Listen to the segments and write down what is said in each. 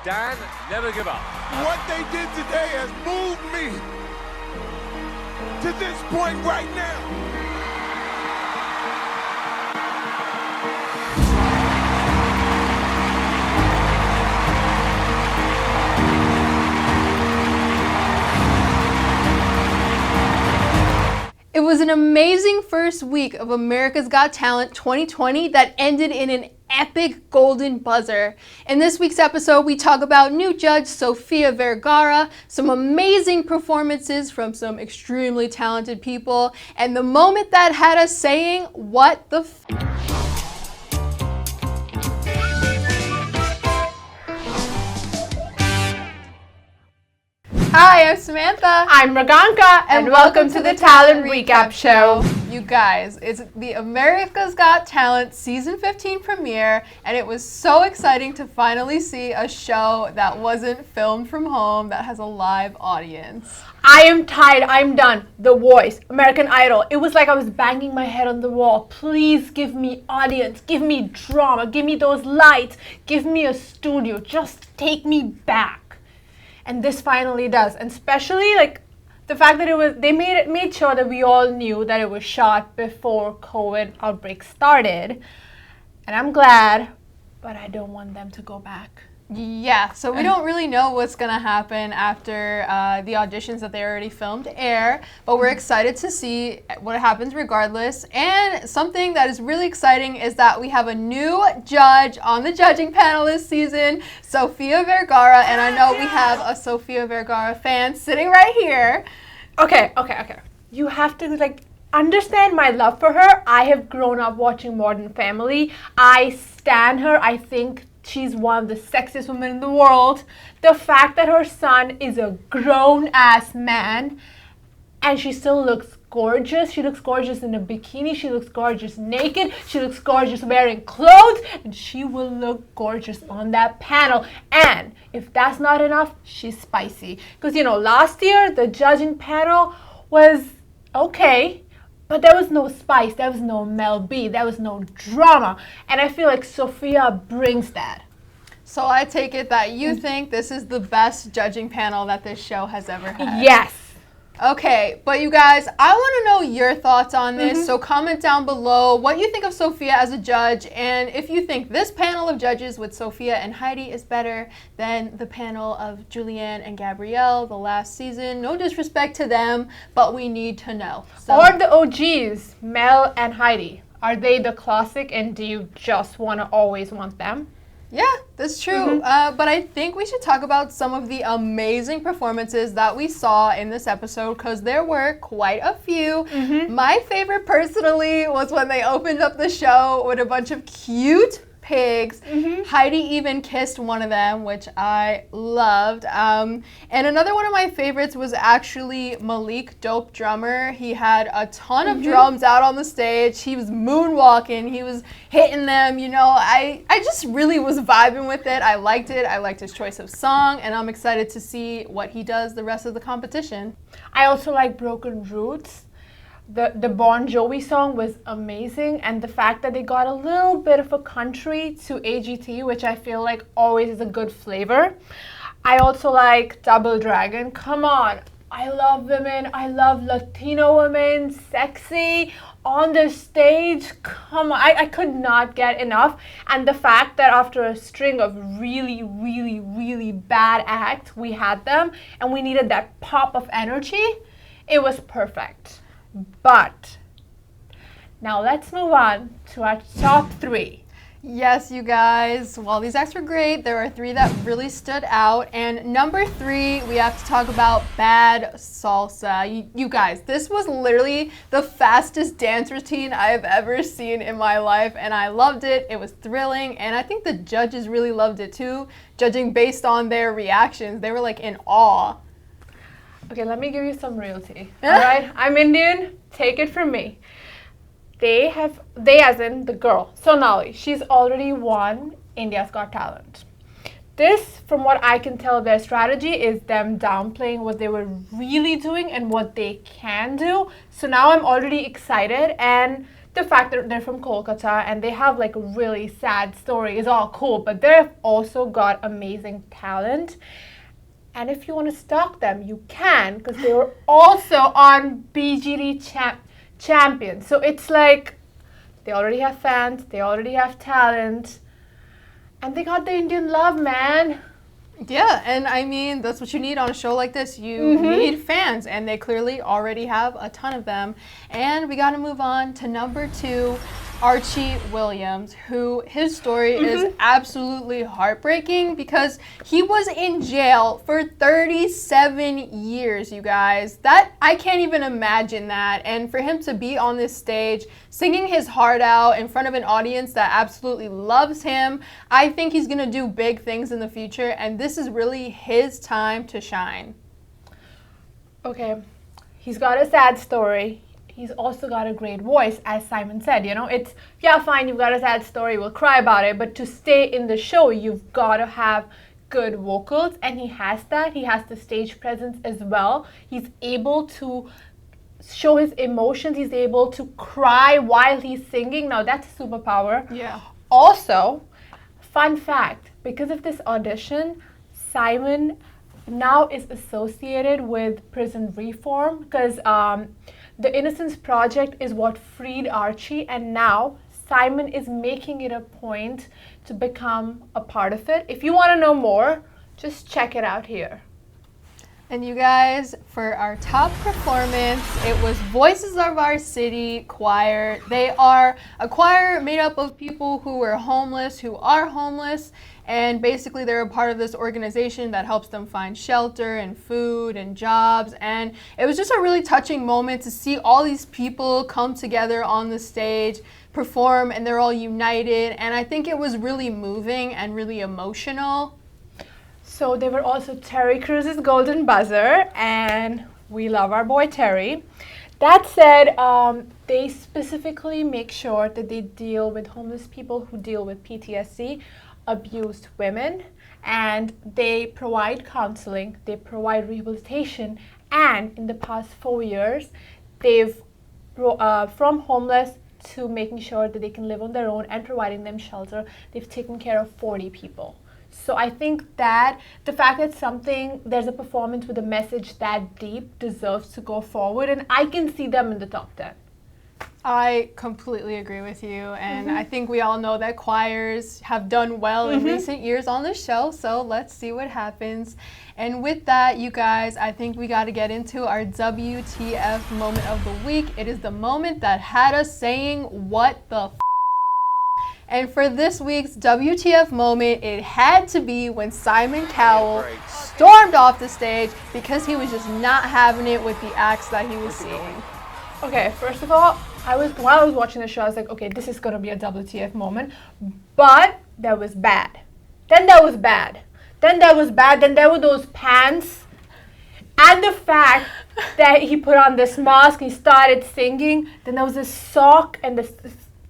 Dan, never give up. What they did today has moved me to this point right now. It was an amazing first week of America's Got Talent 2020 that ended in an epic golden buzzer. In this week's episode, we talk about new judge Sofia Vergara, some amazing performances from some extremely talented people, and the moment that had us saying, what the f***? Hi, I'm Samantha. I'm Raganka, and welcome to the Talent Recap Show. You guys, it's the America's Got Talent Season 15 premiere, and it was so exciting to finally see a show that wasn't filmed from home, that has a live audience. I am tired. I'm done. The Voice, American Idol. It was like I was banging my head on the wall. Please give me audience. Give me drama. Give me those lights. Give me a studio. Just take me back. And this finally does, and especially like the fact that they made sure that we all knew that it was shot before COVID outbreak started, and I'm glad, but I don't want them to go back. Yeah, so we don't really know what's gonna happen after the auditions that they already filmed air, but we're excited to see what happens regardless. And something that is really exciting is that we have a new judge on the judging panel this season, Sofia Vergara, and I know we have a Sofia Vergara fan sitting right here. Okay. You have to understand my love for her. I have grown up watching Modern Family. I stan her. I think she's one of the sexiest women in the world. The fact that her son is a grown-ass man and she still looks gorgeous. She looks gorgeous in a bikini. She looks gorgeous naked. She looks gorgeous wearing clothes. And she will look gorgeous on that panel. And if that's not enough, she's spicy. Because, last year, the judging panel was okay. But there was no spice, there was no Mel B, there was no drama. And I feel like Sofia brings that. So I take it that you think this is the best judging panel that this show has ever had. Yes. Okay, but you guys, I want to know your thoughts on this, so comment down below what you think of Sofia as a judge, and if you think this panel of judges with Sofia and Heidi is better than the panel of Julianne and Gabrielle the last season. No disrespect to them, but we need to know. So, or the OGs, Mel and Heidi. Are they the classic, and do you just always want them? Yeah, that's true. But I think we should talk about some of the amazing performances that we saw in this episode, because there were quite a few. My favorite personally was when they opened up the show with a bunch of cute pigs. Heidi even kissed one of them, which I loved. And another one of my favorites was actually Malik, Dope Drummer. He had a ton of drums out on the stage. He was moonwalking. He was hitting them. I just really was vibing with it. I liked it. I liked his choice of song, and I'm excited to see what he does the rest of the competition. I also like Broken Roots. The Bon Jovi song was amazing, and the fact that they got a little bit of a country to AGT, which I feel like always is a good flavor. I also like Double Dragon. Come on, I love women. I love Latino women, sexy, on the stage. Come on, I could not get enough. And the fact that after a string of really, really, really bad acts, we had them, and we needed that pop of energy, it was perfect. But now let's move on to our top 3. Yes, you guys. While these acts were great, there are 3 that really stood out. And number 3, we have to talk about Bad Salsa. You guys, this was literally the fastest dance routine I have ever seen in my life, and I loved it. It was thrilling, and I think the judges really loved it too, judging based on their reactions. They were in awe. Okay, let me give you some realty. All right, I'm Indian. Take it from me. They as in the girl, Sonali, she's already won India's Got Talent. This, from what I can tell, their strategy is them downplaying what they were really doing and what they can do. So now I'm already excited, and the fact that they're from Kolkata and they have like a really sad story is all cool, but they've also got amazing talent. And if you want to stalk them, you can, because they were also on BGD Champions. So it's like they already have fans, they already have talent, and they got the Indian love, man. Yeah, and I mean, that's what you need on a show like this. You need fans, and they clearly already have a ton of them. And we got to move on to number 2, Archie Williams, who his story is absolutely heartbreaking because he was in jail for 37 years, you guys. That, I can't even imagine that. And for him to be on this stage singing his heart out in front of an audience that absolutely loves him, I think he's going to do big things in the future, and this is really his time to shine. Okay, he's got a sad story. He's also got a great voice, as Simon said. You know, it's, yeah, fine, you've got a sad story, we'll cry about it, but to stay in the show, you've got to have good vocals, and he has that. He has the stage presence as well. He's able to show his emotions. He's able to cry while he's singing. Now, that's a superpower. Yeah. Also, fun fact, because of this audition, Simon now is associated with prison reform, because the Innocence Project is what freed Archie, and now Simon is making it a point to become a part of it. If you want to know more, just check it out here. And you guys, for our top performance, it was Voices of Our City Choir. They are a choir made up of people who were homeless, who are homeless, and basically they're a part of this organization that helps them find shelter and food and jobs. And it was just a really touching moment to see all these people come together on the stage, perform, and they're all united. And I think it was really moving and really emotional. So they were also Terry Cruz's golden buzzer, and we love our boy Terry. That said, they specifically make sure that they deal with homeless people who deal with PTSD, abused women, and they provide counseling, they provide rehabilitation, and in the past 4 years, they've, from homeless to making sure that they can live on their own and providing them shelter, they've taken care of 40 people. So I think that the fact that there's a performance with a message that deep deserves to go forward, and I can see them in the top 10. I completely agree with you, and I think we all know that choirs have done well in recent years on the show, so let's see what happens. And with that, you guys, I think we got to get into our WTF moment of the week. It is the moment that had us saying, what the f***? And for this week's WTF moment, it had to be when Simon Cowell stormed off the stage because he was just not having it with the acts that he was seeing. Okay, first of all, while I was watching the show, I was like, okay, this is going to be a WTF moment, but that was bad. Then that was bad. Then that was bad. Then there were those pants. And the fact that he put on this mask, he started singing, then there was this sock and this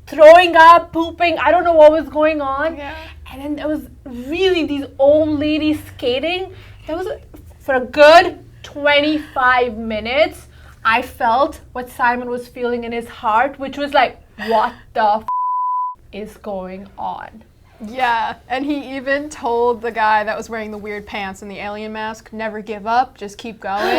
throwing up, pooping, I don't know what was going on. Yeah. And then there was really these old ladies skating. That was, for a good 25 minutes, I felt what Simon was feeling in his heart, which was like, what the f*** is going on? Yeah, and he even told the guy that was wearing the weird pants and the alien mask, never give up, just keep going.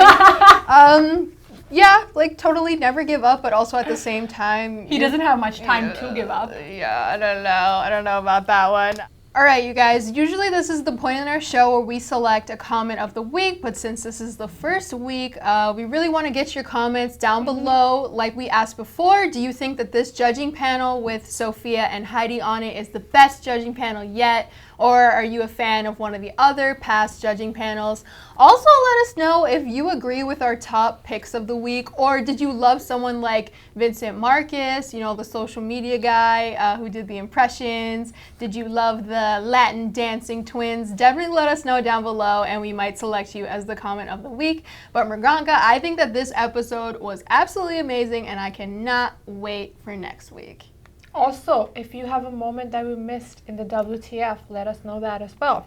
Yeah, like totally never give up, but also at the same time... He doesn't have much time to give up. Yeah, I don't know. I don't know about that one. All right, you guys, usually this is the point in our show where we select a comment of the week, but since this is the first week, we really want to get your comments down below. Like we asked before, do you think that this judging panel with Sophia and Heidi on it is the best judging panel yet? Or are you a fan of one of the other past judging panels? Also, let us know if you agree with our top picks of the week, or did you love someone like Vincent Marcus, you know, the social media guy who did the impressions? Did you love the Latin dancing twins? Definitely let us know down below, and we might select you as the comment of the week. But Mriganka, I think that this episode was absolutely amazing, and I cannot wait for next week. Also, if you have a moment that we missed in the WTF, let us know that as well.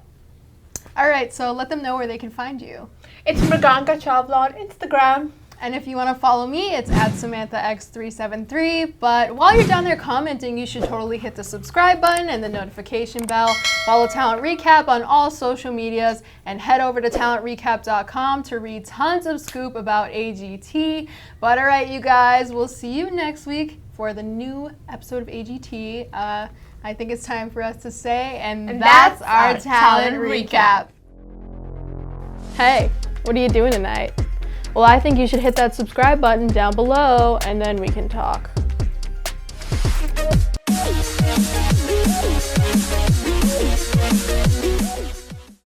All right, so let them know where they can find you. It's Mriganka Chawla on Instagram. And if you want to follow me, it's at SamanthaX373. But while you're down there commenting, you should totally hit the subscribe button and the notification bell. Follow Talent Recap on all social medias and head over to talentrecap.com to read tons of scoop about AGT. But all right, you guys, we'll see you next week for the new episode of AGT. I think it's time for us to say, and that's our talent recap. Hey, what are you doing tonight? Well, I think you should hit that subscribe button down below, and then we can talk.